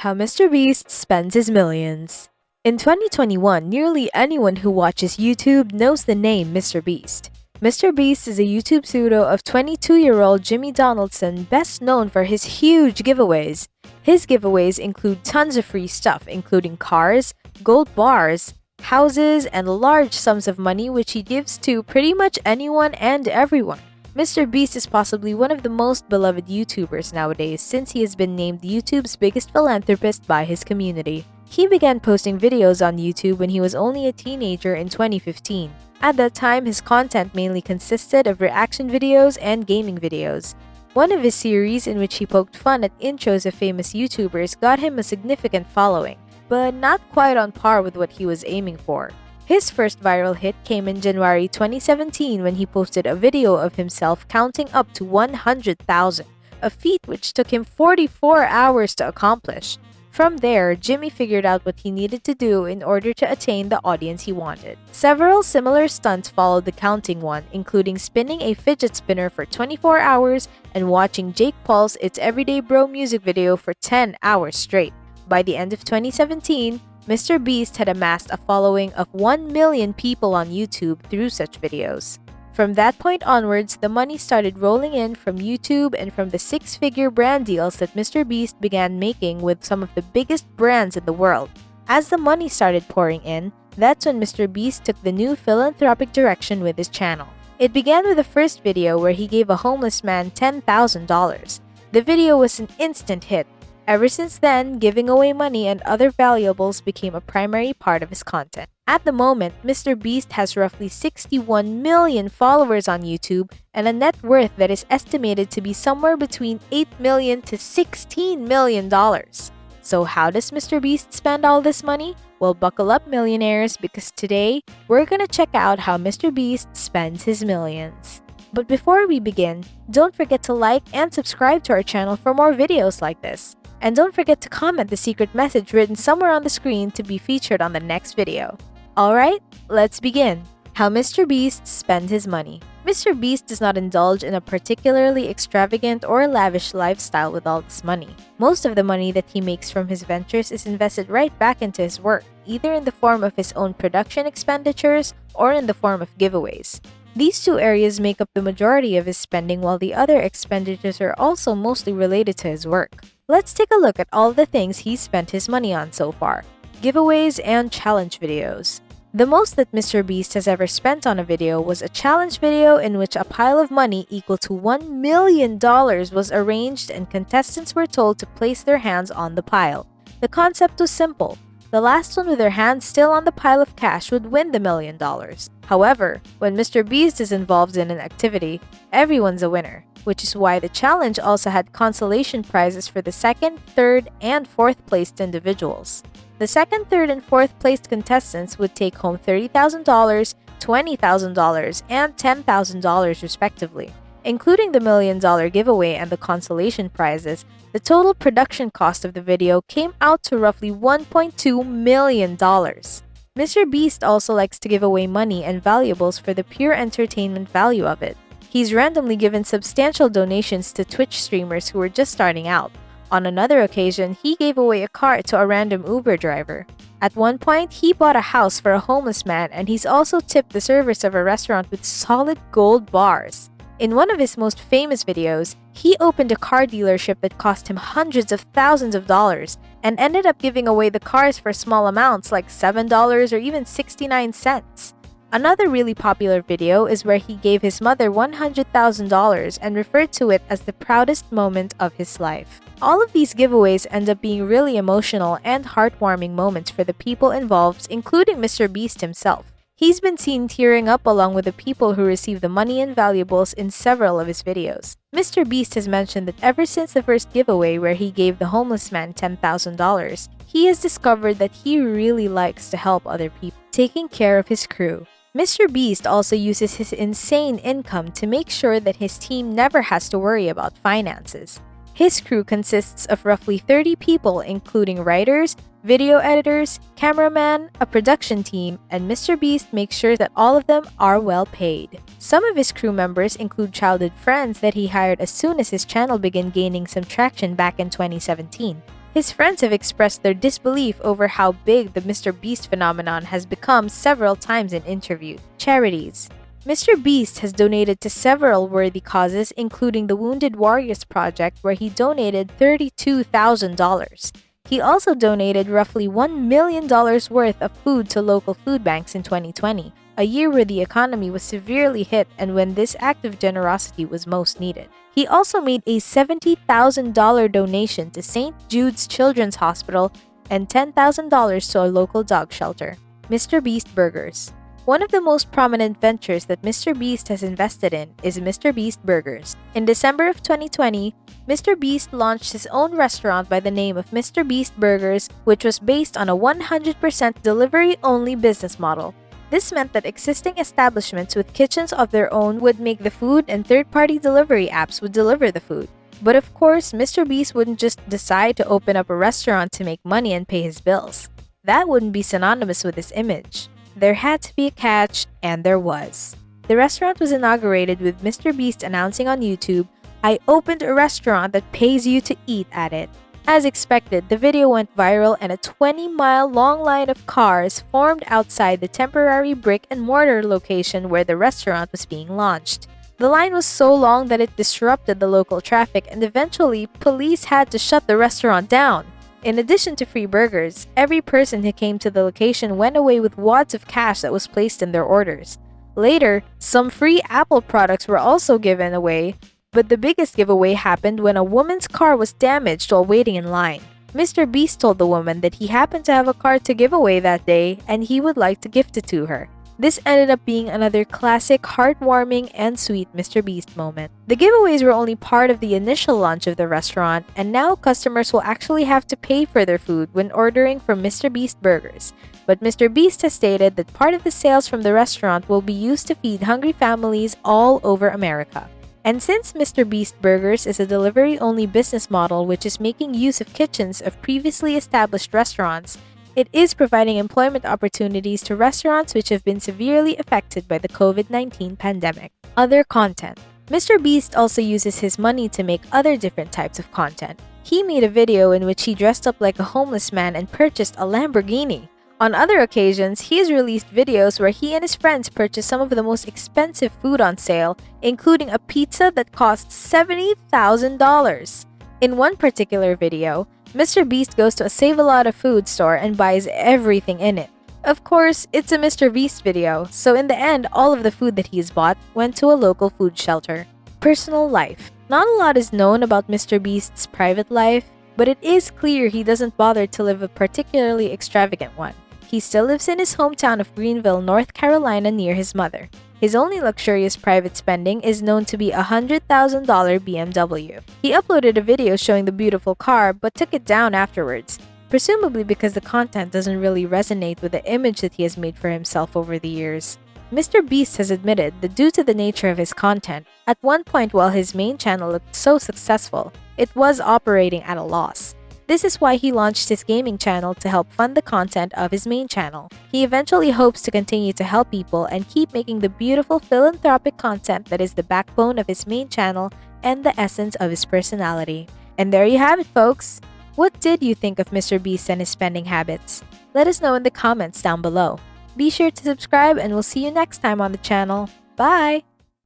How MrBeast spends his millions. In 2021, nearly anyone who watches YouTube knows the name MrBeast. MrBeast is a YouTube pseudo of 22-year-old Jimmy Donaldson, best known for his huge giveaways. His giveaways include tons of free stuff, including cars, gold bars, houses, and large sums of money which he gives to pretty much anyone and everyone. MrBeast is possibly one of the most beloved YouTubers nowadays since he has been named YouTube's biggest philanthropist by his community. He began posting videos on YouTube when he was only a teenager in 2015. At that time, his content mainly consisted of reaction videos and gaming videos. One of his series in which he poked fun at intros of famous YouTubers got him a significant following, but not quite on par with what he was aiming for. His first viral hit came in January 2017 when he posted a video of himself counting up to 100,000, a feat which took him 44 hours to accomplish. From there, Jimmy figured out what he needed to do in order to attain the audience he wanted. Several similar stunts followed the counting one, including spinning a fidget spinner for 24 hours and watching Jake Paul's It's Everyday Bro music video for 10 hours straight. By the end of 2017, MrBeast had amassed a following of 1 million people on YouTube through such videos. From that point onwards, the money started rolling in from YouTube and from the six-figure brand deals that MrBeast began making with some of the biggest brands in the world. As the money started pouring in, that's when MrBeast took the new philanthropic direction with his channel. It began with the first video where he gave a homeless man $10,000. The video was an instant hit. Ever since then, giving away money and other valuables became a primary part of his content. At the moment, MrBeast has roughly 61 million followers on YouTube and a net worth that is estimated to be somewhere between $8 million to $16 million. So how does MrBeast spend all this money? Well, buckle up, millionaires, because today, we're gonna check out how MrBeast spends his millions. But before we begin, don't forget to like and subscribe to our channel for more videos like this. And don't forget to comment the secret message written somewhere on the screen to be featured on the next video. Alright, let's begin. How MrBeast spends his money. MrBeast does not indulge in a particularly extravagant or lavish lifestyle with all this money. Most of the money that he makes from his ventures is invested right back into his work, either in the form of his own production expenditures or in the form of giveaways. These two areas make up the majority of his spending, while the other expenditures are also mostly related to his work. Let's take a look at all the things he's spent his money on so far. Giveaways and challenge videos. The most that MrBeast has ever spent on a video was a challenge video in which a pile of money equal to $1 million was arranged and contestants were told to place their hands on the pile. The concept was simple. The last one with their hands still on the pile of cash would win the $1 million. However, when MrBeast is involved in an activity, everyone's a winner, which is why the challenge also had consolation prizes for the second, third, and fourth placed individuals. The second, third, and fourth placed contestants would take home $30,000, $20,000, and $10,000 respectively. Including the $1 million giveaway and the consolation prizes, the total production cost of the video came out to roughly $1.2 million. MrBeast also likes to give away money and valuables for the pure entertainment value of it. He's randomly given substantial donations to Twitch streamers who were just starting out. On another occasion, he gave away a car to a random Uber driver. At one point, he bought a house for a homeless man, and he's also tipped the servers of a restaurant with solid gold bars. In one of his most famous videos, he opened a car dealership that cost him hundreds of thousands of dollars and ended up giving away the cars for small amounts like $7 or even 69 cents. Another really popular video is where he gave his mother $100,000 and referred to it as the proudest moment of his life. All of these giveaways end up being really emotional and heartwarming moments for the people involved, including MrBeast himself. He's been seen tearing up along with the people who receive the money and valuables in several of his videos. MrBeast has mentioned that ever since the first giveaway where he gave the homeless man $10,000, he has discovered that he really likes to help other people, taking care of his crew. MrBeast also uses his insane income to make sure that his team never has to worry about finances. His crew consists of roughly 30 people, including writers, video editors, cameraman, a production team, and MrBeast makes sure that all of them are well paid. Some of his crew members include childhood friends that he hired as soon as his channel began gaining some traction back in 2017. His friends have expressed their disbelief over how big the MrBeast phenomenon has become several times in interviews. Charities. MrBeast has donated to several worthy causes, including the Wounded Warriors Project, where he donated $32,000. He also donated roughly $1 million worth of food to local food banks in 2020, a year where the economy was severely hit and when this act of generosity was most needed. He also made a $70,000 donation to St. Jude's Children's Hospital and $10,000 to a local dog shelter. MrBeast Burgers. One of the most prominent ventures that MrBeast has invested in is MrBeast Burgers. In December of 2020, MrBeast launched his own restaurant by the name of MrBeast Burgers, which was based on a 100% delivery-only business model. This meant that existing establishments with kitchens of their own would make the food and third-party delivery apps would deliver the food. But of course, MrBeast wouldn't just decide to open up a restaurant to make money and pay his bills. That wouldn't be synonymous with his image. There had to be a catch, and there was. The restaurant was inaugurated with MrBeast announcing on YouTube, "I opened a restaurant that pays you to eat at it." As expected, the video went viral and a 20-mile-long line of cars formed outside the temporary brick-and-mortar location where the restaurant was being launched. The line was so long that it disrupted the local traffic and eventually, police had to shut the restaurant down. In addition to free burgers, every person who came to the location went away with wads of cash that was placed in their orders. Later, some free Apple products were also given away, but the biggest giveaway happened when a woman's car was damaged while waiting in line. MrBeast told the woman that he happened to have a car to give away that day and he would like to gift it to her. This ended up being another classic, heartwarming, and sweet MrBeast moment. The giveaways were only part of the initial launch of the restaurant, and now customers will actually have to pay for their food when ordering from MrBeast Burgers. But MrBeast has stated that part of the sales from the restaurant will be used to feed hungry families all over America. And since MrBeast Burgers is a delivery-only business model which is making use of kitchens of previously established restaurants, it is providing employment opportunities to restaurants which have been severely affected by the COVID-19 pandemic. Other content. MrBeast also uses his money to make other different types of content. He made a video in which he dressed up like a homeless man and purchased a Lamborghini. On other occasions, he has released videos where he and his friends purchase some of the most expensive food on sale, including a pizza that costs $70,000. In one particular video, MrBeast goes to a Save-A-Lot of Food store and buys everything in it. Of course, it's a MrBeast video, so in the end, all of the food that he's bought went to a local food shelter. Personal life. Not a lot is known about MrBeast's private life, but it is clear he doesn't bother to live a particularly extravagant one. He still lives in his hometown of Greenville, North Carolina, near his mother. His only luxurious private spending is known to be a $100,000 BMW. He uploaded a video showing the beautiful car but took it down afterwards, presumably because the content doesn't really resonate with the image that he has made for himself over the years. MrBeast has admitted that due to the nature of his content, at one point while his main channel looked so successful, it was operating at a loss. This is why he launched his gaming channel to help fund the content of his main channel. He eventually hopes to continue to help people and keep making the beautiful philanthropic content that is the backbone of his main channel and the essence of his personality. And there you have it, folks! What did you think of MrBeast and his spending habits? Let us know in the comments down below. Be sure to subscribe and we'll see you next time on the channel. Bye!